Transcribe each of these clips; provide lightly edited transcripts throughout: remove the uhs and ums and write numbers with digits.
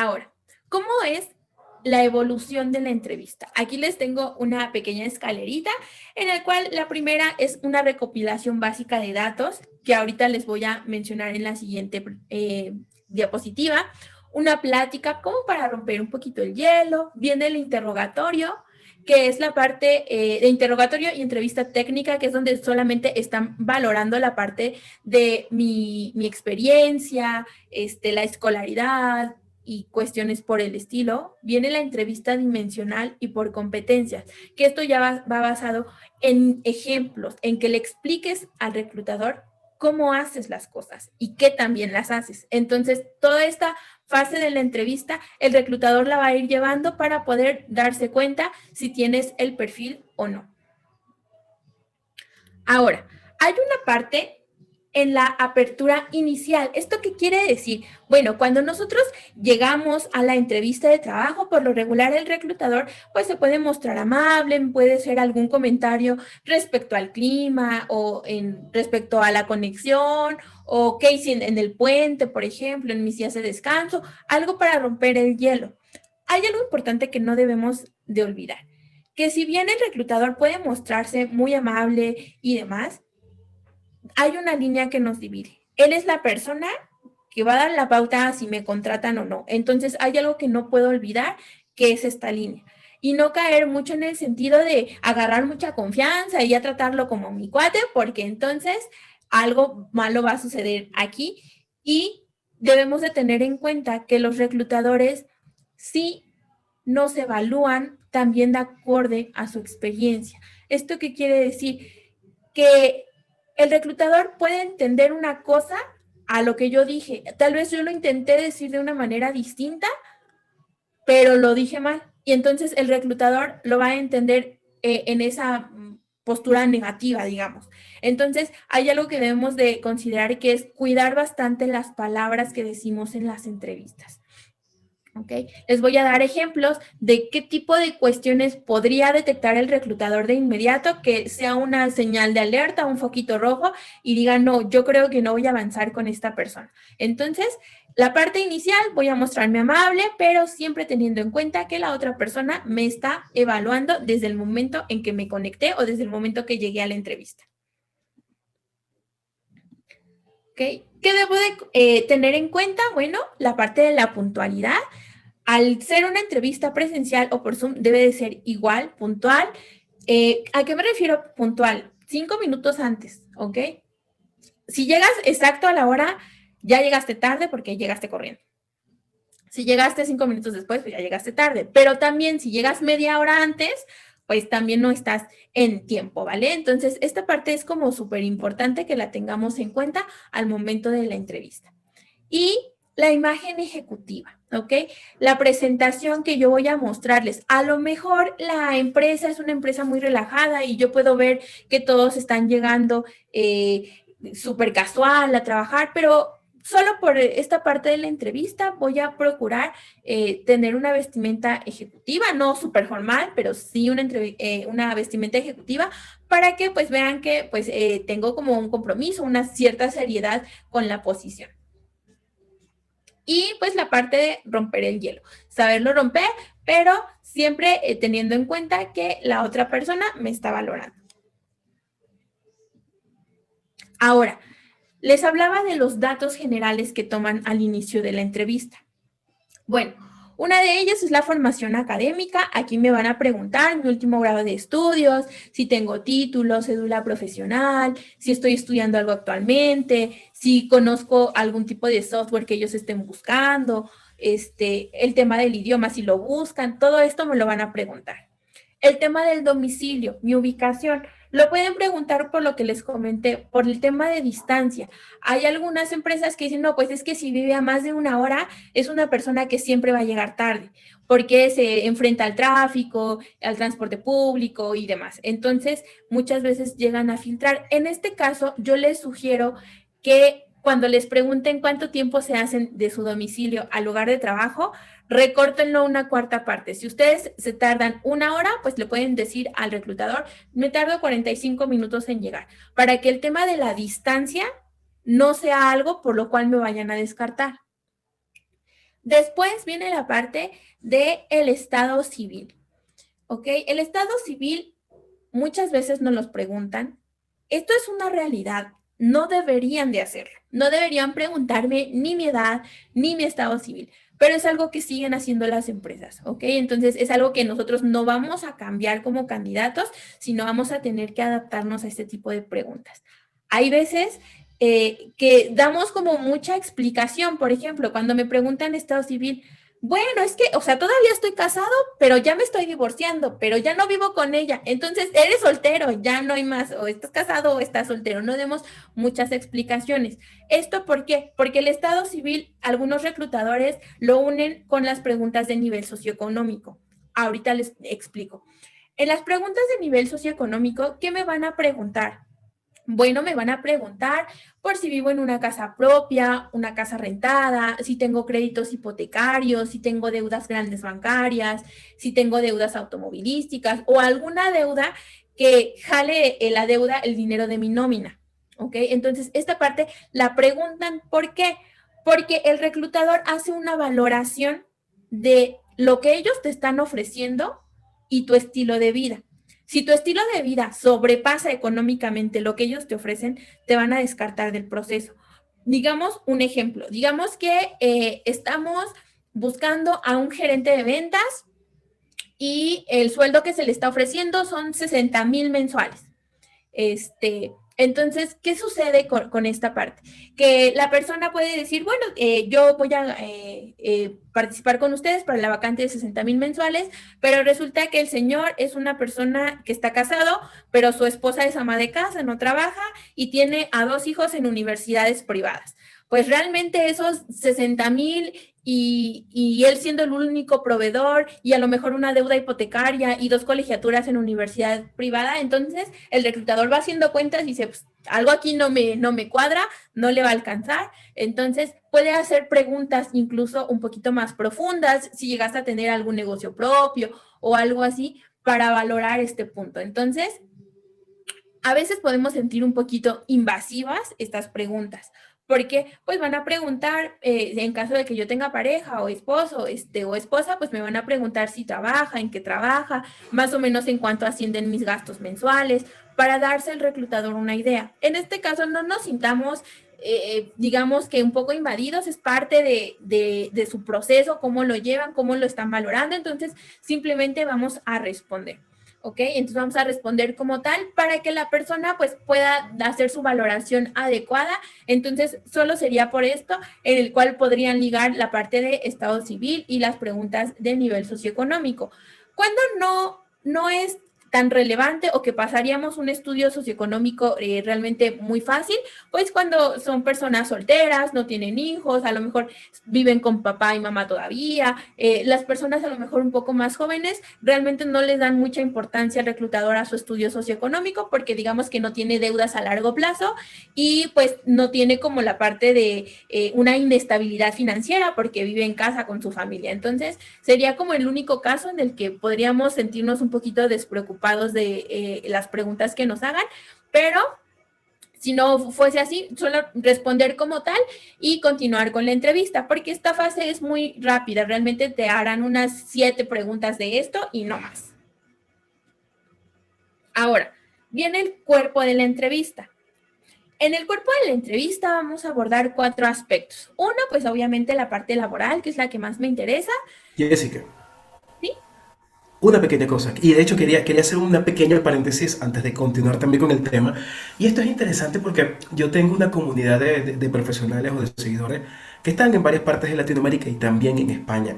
Ahora, ¿cómo es la evolución de la entrevista? Aquí les tengo una pequeña escalerita en la cual la primera es una recopilación básica de datos que ahorita les voy a mencionar en la siguiente diapositiva. Una plática como para romper un poquito el hielo. Viene el interrogatorio, que es la parte de interrogatorio y entrevista técnica, que es donde solamente están valorando la parte de mi experiencia, la escolaridad y cuestiones por el estilo. Viene la entrevista dimensional y por competencias, que esto ya va basado en ejemplos, en que le expliques al reclutador cómo haces las cosas y qué también las haces. Entonces, toda esta fase de la entrevista, el reclutador la va a ir llevando para poder darse cuenta si tienes el perfil o no. Ahora, hay una parte en la apertura inicial. ¿Esto qué quiere decir? Bueno, cuando nosotros llegamos a la entrevista de trabajo, por lo regular el reclutador pues se puede mostrar amable, puede ser algún comentario respecto al clima o respecto a la conexión o qué hice en el puente, por ejemplo, en mis días de descanso, algo para romper el hielo. Hay algo importante que no debemos de olvidar, que si bien el reclutador puede mostrarse muy amable y demás, hay una línea que nos divide. Él es la persona que va a dar la pauta a si me contratan o no. Entonces hay algo que no puedo olvidar, que es esta línea. Y no caer mucho en el sentido de agarrar mucha confianza y ya tratarlo como mi cuate, porque entonces algo malo va a suceder aquí. Y debemos de tener en cuenta que los reclutadores sí nos evalúan también de acuerdo a su experiencia. ¿Esto qué quiere decir? Que el reclutador puede entender una cosa a lo que yo dije. Tal vez yo lo intenté decir de una manera distinta, pero lo dije mal. Y entonces el reclutador lo va a entender en esa postura negativa, digamos. Entonces, hay algo que debemos de considerar que es cuidar bastante las palabras que decimos en las entrevistas. ¿Okay? Les voy a dar ejemplos de qué tipo de cuestiones podría detectar el reclutador de inmediato, que sea una señal de alerta, un foquito rojo y diga, no, yo creo que no voy a avanzar con esta persona. Entonces, la parte inicial voy a mostrarme amable, pero siempre teniendo en cuenta que la otra persona me está evaluando desde el momento en que me conecté o desde el momento que llegué a la entrevista. ¿Okay? ¿Qué debo de tener en cuenta? Bueno, la parte de la puntualidad. Al ser una entrevista presencial o por Zoom, debe de ser igual, puntual. ¿A qué me refiero puntual? 5 minutos antes, ¿ok? Si llegas exacto a la hora, ya llegaste tarde porque llegaste corriendo. Si llegaste 5 minutos después, pues ya llegaste tarde. Pero también si llegas media hora antes, pues también no estás en tiempo, ¿vale? Entonces, esta parte es como súper importante que la tengamos en cuenta al momento de la entrevista. Y la imagen ejecutiva, ¿ok? La presentación que yo voy a mostrarles. A lo mejor la empresa es una empresa muy relajada y yo puedo ver que todos están llegando súper casual a trabajar, pero solo por esta parte de la entrevista voy a procurar tener una vestimenta ejecutiva, no súper formal, pero sí una vestimenta ejecutiva para que pues vean que pues tengo como un compromiso, una cierta seriedad con la posición. Y pues la parte de romper el hielo, saberlo romper, pero siempre teniendo en cuenta que la otra persona me está valorando. Ahora, les hablaba de los datos generales que toman al inicio de la entrevista. Bueno, una de ellas es la formación académica. Aquí me van a preguntar mi último grado de estudios, si tengo título, cédula profesional, si estoy estudiando algo actualmente, si conozco algún tipo de software que ellos estén buscando, el tema del idioma, si lo buscan, todo esto me lo van a preguntar. El tema del domicilio, mi ubicación, lo pueden preguntar por lo que les comenté, por el tema de distancia. Hay algunas empresas que dicen, no, pues es que si vive a más de una hora, es una persona que siempre va a llegar tarde, porque se enfrenta al tráfico, al transporte público y demás. Entonces, muchas veces llegan a filtrar. En este caso, yo les sugiero que cuando les pregunten cuánto tiempo se hacen de su domicilio al lugar de trabajo, recórtenlo una cuarta parte. Si ustedes se tardan una hora, pues le pueden decir al reclutador, me tardo 45 minutos en llegar, para que el tema de la distancia no sea algo por lo cual me vayan a descartar. Después viene la parte del estado civil, ¿ok? El estado civil muchas veces nos los preguntan. Esto es una realidad. No deberían de hacerlo. No deberían preguntarme ni mi edad, ni mi estado civil. Pero es algo que siguen haciendo las empresas, ¿ok? Entonces es algo que nosotros no vamos a cambiar como candidatos, sino vamos a tener que adaptarnos a este tipo de preguntas. Hay veces que damos como mucha explicación. Por ejemplo, cuando me preguntan estado civil, bueno, es que, o sea, todavía estoy casado, pero ya me estoy divorciando, pero ya no vivo con ella. Entonces, eres soltero, ya no hay más, o estás casado o estás soltero. No demos muchas explicaciones. ¿Esto por qué? Porque el estado civil, algunos reclutadores lo unen con las preguntas de nivel socioeconómico. Ahorita les explico. En las preguntas de nivel socioeconómico, ¿qué me van a preguntar? Bueno, me van a preguntar por si vivo en una casa propia, una casa rentada, si tengo créditos hipotecarios, si tengo deudas grandes bancarias, si tengo deudas automovilísticas o alguna deuda que jale la deuda el dinero de mi nómina. ¿Ok? Entonces, esta parte la preguntan, ¿por qué? Porque el reclutador hace una valoración de lo que ellos te están ofreciendo y tu estilo de vida. Si tu estilo de vida sobrepasa económicamente lo que ellos te ofrecen, te van a descartar del proceso. Digamos un ejemplo, digamos que estamos buscando a un gerente de ventas y el sueldo que se le está ofreciendo son 60,000 mensuales. Entonces, ¿qué sucede con esta parte? Que la persona puede decir, bueno, yo voy a participar con ustedes para la vacante de 60,000 mensuales, pero resulta que el señor es una persona que está casado, pero su esposa es ama de casa, no trabaja y tiene a 2 hijos en universidades privadas. Pues realmente esos 60,000 y él siendo el único proveedor y a lo mejor una deuda hipotecaria y 2 colegiaturas en universidad privada, entonces el reclutador va haciendo cuentas y dice, pues, algo aquí no me cuadra, no le va a alcanzar. Entonces puede hacer preguntas incluso un poquito más profundas si llegas a tener algún negocio propio o algo así para valorar este punto. Entonces, a veces podemos sentir un poquito invasivas estas preguntas, porque pues van a preguntar, en caso de que yo tenga pareja o esposo o esposa, pues me van a preguntar si trabaja, en qué trabaja, más o menos en cuánto ascienden mis gastos mensuales, para darse el reclutador una idea. En este caso no nos sintamos, digamos que un poco invadidos, es parte de su proceso, cómo lo llevan, cómo lo están valorando, entonces simplemente vamos a responder. ¿Ok? Entonces vamos a responder como tal para que la persona pues pueda hacer su valoración adecuada. Entonces solo sería por esto en el cual podrían ligar la parte de estado civil y las preguntas de nivel socioeconómico. Cuando no es tan relevante o que pasaríamos un estudio socioeconómico realmente muy fácil, pues cuando son personas solteras, no tienen hijos, a lo mejor viven con papá y mamá todavía, las personas a lo mejor un poco más jóvenes realmente no les dan mucha importancia al reclutador a su estudio socioeconómico porque digamos que no tiene deudas a largo plazo y pues no tiene como la parte de una inestabilidad financiera porque vive en casa con su familia. Entonces sería como el único caso en el que podríamos sentirnos un poquito despreocupados de las preguntas que nos hagan, pero si no fuese así, solo responder como tal y continuar con la entrevista, porque esta fase es muy rápida, realmente te harán unas 7 preguntas de esto y no más. Ahora, viene el cuerpo de la entrevista. En el cuerpo de la entrevista vamos a abordar 4 aspectos. Uno, pues obviamente la parte laboral, que es la que más me interesa. Jessica, ¿Sí? una pequeña cosa, y de hecho quería hacer una pequeña paréntesis antes de continuar también con el tema, y esto es interesante porque yo tengo una comunidad de profesionales o de seguidores que están en varias partes de Latinoamérica y también en España.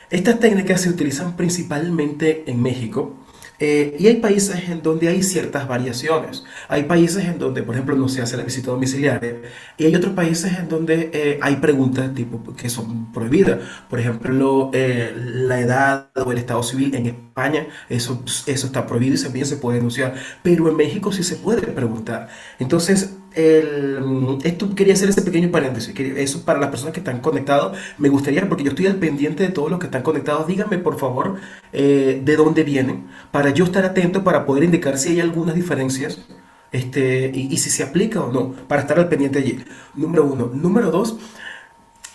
Estas técnicas se utilizan principalmente en México. Y hay países en donde hay ciertas variaciones. Hay países en donde, por ejemplo, no se hace la visita domiciliaria. Y hay otros países en donde hay preguntas tipo que son prohibidas. Por ejemplo, la edad o el estado civil en España, eso está prohibido y también se puede denunciar. Pero en México sí se puede preguntar. Entonces, esto quería hacer ese pequeño paréntesis. Eso para las personas que están conectados, me gustaría, porque yo estoy al pendiente de todos los que están conectados, díganme por favor de dónde vienen, para yo estar atento, para poder indicar si hay algunas diferencias y si se aplica o no, para estar al pendiente allí. Número uno. Número dos,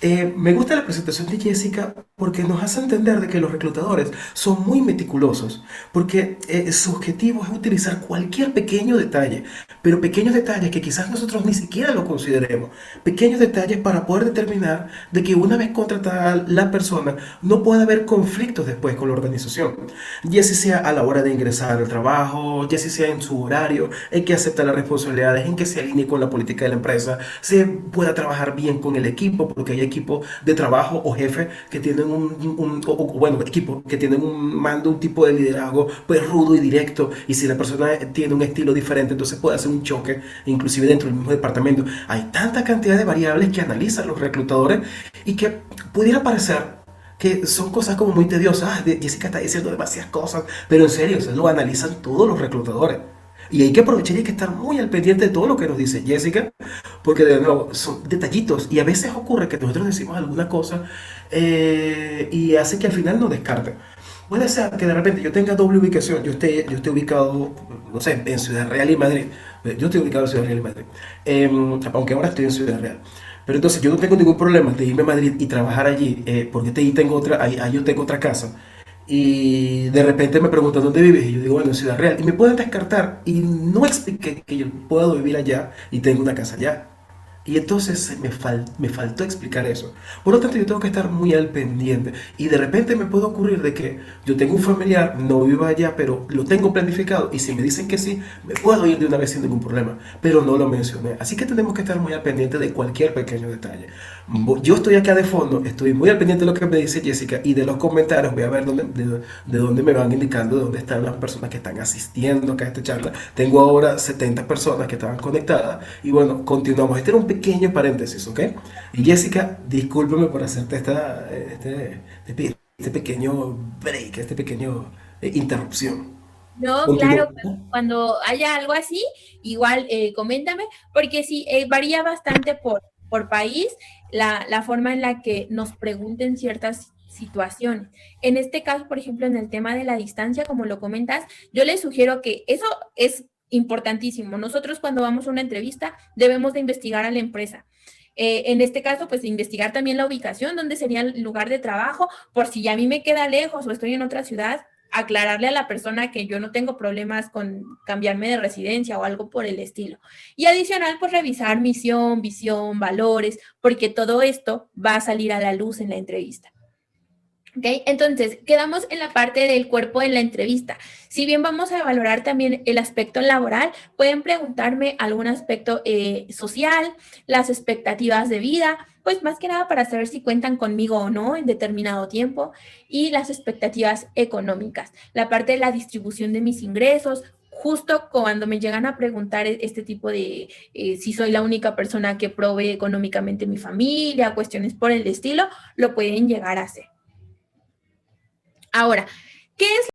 Me gusta la presentación de Jessica porque nos hace entender de que los reclutadores son muy meticulosos, porque su objetivo es utilizar cualquier pequeño detalle, pero pequeños detalles que quizás nosotros ni siquiera lo consideremos, pequeños detalles para poder determinar de que una vez contratada la persona no pueda haber conflictos después con la organización, ya si sea a la hora de ingresar al trabajo, ya si sea en su horario, en que acepta las responsabilidades, en que se alinee con la política de la empresa, se pueda trabajar bien con el equipo, porque hay equipos de trabajo o jefes que tienen bueno, equipos que tienen un mando, un tipo de liderazgo pues rudo y directo, y si la persona tiene un estilo diferente, entonces puede hacer un choque, inclusive dentro del mismo departamento. Hay tanta cantidad de variables que analizan los reclutadores y que pudiera parecer que son cosas como muy tediosas. Ah, Jessica está diciendo demasiadas cosas, pero en serio, eso lo analizan todos los reclutadores. Y hay que aprovechar y hay que estar muy al pendiente de todo lo que nos dice Jessica, porque de nuevo son detallitos y a veces ocurre que nosotros decimos alguna cosa y hace que al final nos descarte. Puede ser que de repente yo tenga doble ubicación, yo esté ubicado, no sé, en Ciudad Real y Madrid. Yo estoy ubicado en Ciudad Real y Madrid, aunque ahora estoy en Ciudad Real. Pero entonces yo no tengo ningún problema de irme a Madrid y trabajar allí, porque ahí tengo otra, ahí yo tengo otra casa. Y de repente me preguntan dónde vives y yo digo, bueno, en Ciudad Real. Y me pueden descartar y no expliqué que yo puedo vivir allá y tengo una casa allá. Y entonces me faltó explicar eso. Por lo tanto, yo tengo que estar muy al pendiente. Y de repente me puede ocurrir de que yo tengo un familiar, no vivo allá, pero lo tengo planificado. Y si me dicen que sí, me puedo ir de una vez sin ningún problema. Pero no lo mencioné. Así que tenemos que estar muy al pendiente de cualquier pequeño detalle. Yo estoy acá de fondo, estoy muy al pendiente de lo que me dice Jessica y de los comentarios. Voy a ver de dónde me van indicando, de dónde están las personas que están asistiendo acá a esta charla. Tengo ahora 70 personas que estaban conectadas. Y bueno, continuamos. Este era un pequeño paréntesis, ¿ok? Y Jessica, discúlpame por hacerte este pequeño break, este pequeño interrupción. No, claro, Continúo. cuando haya algo así, igual coméntame, porque sí, varía bastante por país la forma en la que nos pregunten ciertas situaciones. En este caso, por ejemplo, en el tema de la distancia, como lo comentas, yo les sugiero que eso es importantísimo. Nosotros cuando vamos a una entrevista debemos de investigar a la empresa. En este caso, pues investigar también la ubicación, dónde sería el lugar de trabajo, por si ya a mí me queda lejos o estoy en otra ciudad, aclararle a la persona que yo no tengo problemas con cambiarme de residencia o algo por el estilo. Y adicional, pues revisar misión, visión, valores, porque todo esto va a salir a la luz en la entrevista. ¿Ok? Entonces, quedamos en la parte del cuerpo en la entrevista. Si bien vamos a valorar también el aspecto laboral, pueden preguntarme algún aspecto social, las expectativas de vida, pues más que nada para saber si cuentan conmigo o no en determinado tiempo, y las expectativas económicas, la parte de la distribución de mis ingresos. Justo cuando me llegan a preguntar este tipo de si soy la única persona que provee económicamente mi familia, cuestiones por el estilo, lo pueden llegar a hacer. Ahora, ¿qué es